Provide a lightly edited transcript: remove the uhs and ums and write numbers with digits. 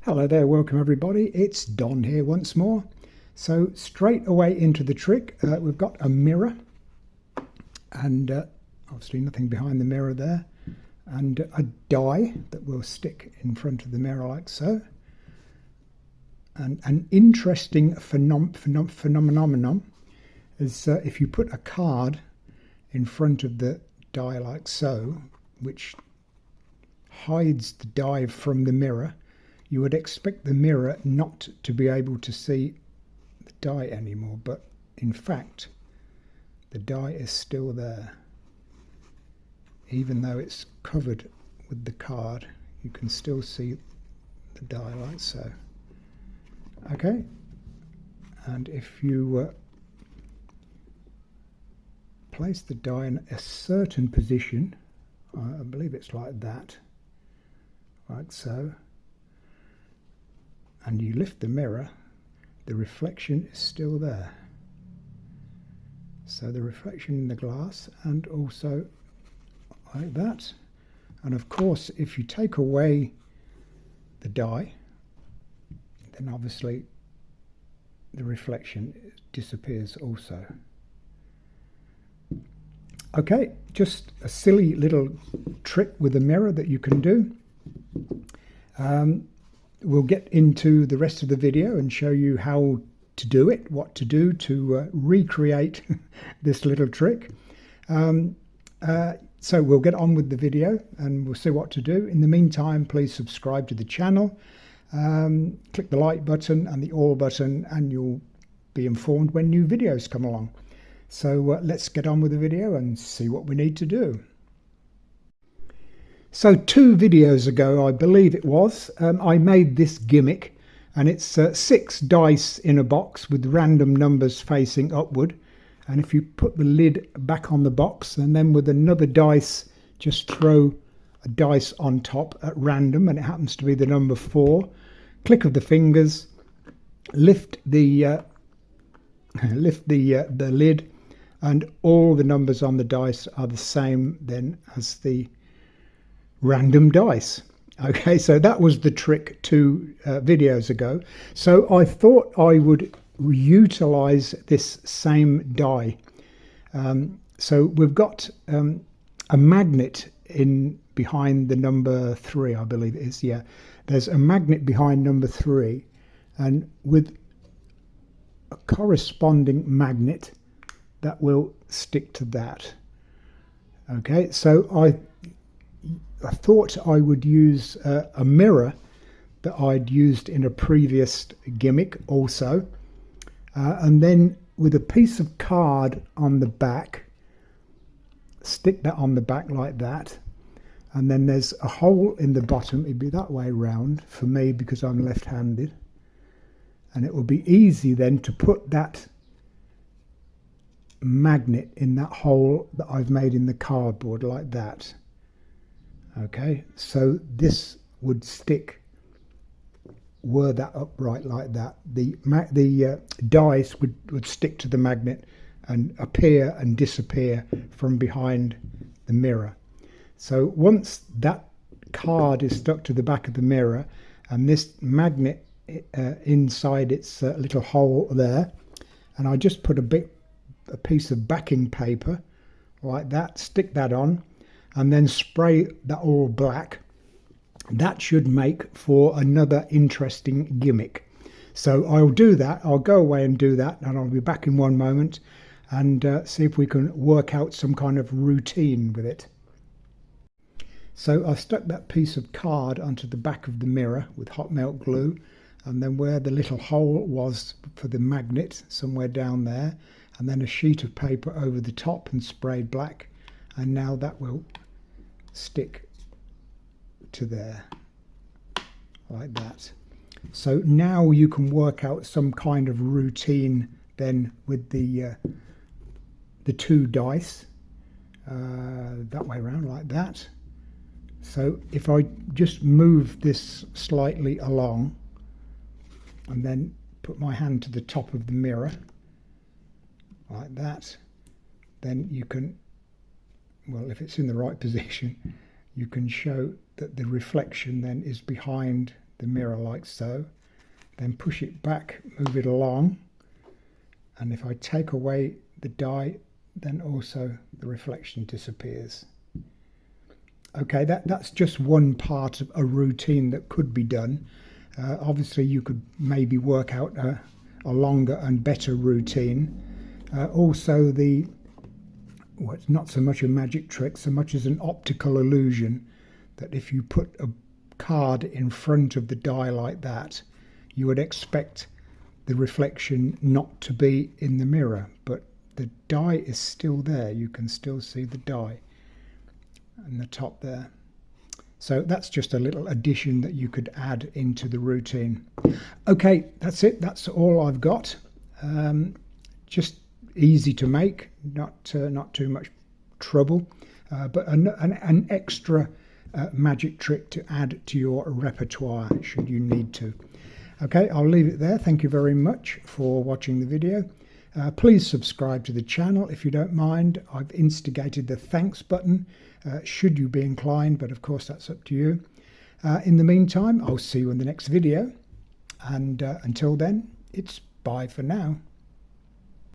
Hello there, welcome everybody. It's Don here once more. So straight away into the trick, we've got a mirror and obviously nothing behind the mirror there, and a die that will stick in front of the mirror like so. And an interesting phenomenon is if you put a card in front of the die like so, which hides the die from the mirror, you would expect the mirror not to be able to see the die anymore, but in fact the die is still there. Even though it's covered with the card, you can still see the die like so. Okay, and if you place the die in a certain position, I believe it's like that, like so, and you lift the mirror, the reflection is still there. So the reflection in the glass, and also like that. And of course, if you take away the die, then obviously the reflection disappears also. Okay, just a silly little trick with a mirror that you can do. We'll get into the rest of the video and show you how to do it, what to do to recreate this little trick. So we'll get on with the video and we'll see what to do. In the meantime, please subscribe to the channel, click the like button and the all button, and you'll be informed when new videos come along. So let's get on with the video and see what we need to do. So 2 videos ago, I believe it was, I made this gimmick, and it's 6 dice in a box with random numbers facing upward. And if you put the lid back on the box and then with another dice, just throw a dice on top at random, and it happens to be the number 4. Click of the fingers, lift the lid, and all the numbers on the dice are the same then as the random dice. Okay, so that was the trick 2 videos ago. So I thought I would utilize this same die. So we've got a magnet in behind the number 3, I believe it is. Yeah, there's a magnet behind number 3, and with a corresponding magnet that will stick to that. Okay, so I thought I would use a mirror that I'd used in a previous gimmick also, and then with a piece of card on the back, stick that on the back like that, and then there's a hole in the bottom. It'd be that way round for me because I'm left-handed, and it will be easy then to put that magnet in that hole that I've made in the cardboard like that. Okay, so this would stick, were that upright like that, the dice would stick to the magnet and appear and disappear from behind the mirror. So once that card is stuck to the back of the mirror and this magnet inside its little hole there, and I just put a piece of backing paper like that, stick that on, and then spray that all black. That should make for another interesting gimmick. So I'll do that. I'll go away and do that, and I'll be back in one moment and see if we can work out some kind of routine with it. So I stuck that piece of card onto the back of the mirror with hot melt glue, and then where the little hole was for the magnet, somewhere down there, and then a sheet of paper over the top and sprayed black, and now that will stick to there like that. So now you can work out some kind of routine then with the 2 dice that way around like that. So if I just move this slightly along and then put my hand to the top of the mirror like that, then you can, well, if it's in the right position, you can show that the reflection then is behind the mirror like so, then push it back, move it along, and if I take away the die, then also the reflection disappears. Okay, that's just one part of a routine that could be done. Obviously you could maybe work out a longer and better routine. Also well, it's not so much a magic trick so much as an optical illusion, that if you put a card in front of the die like that, you would expect the reflection not to be in the mirror, but the die is still there. You can still see the die in the top there. So that's just a little addition that you could add into the routine. Okay, that's it. That's all I've got. Just easy to make, not too much trouble, but an extra magic trick to add to your repertoire should you need to. Okay, I'll leave it there. Thank you very much for watching the video. Please subscribe to the channel if you don't mind. I've instigated the thanks button should you be inclined, but of course that's up to you. In the meantime, I'll see you in the next video, and until then, it's bye for now.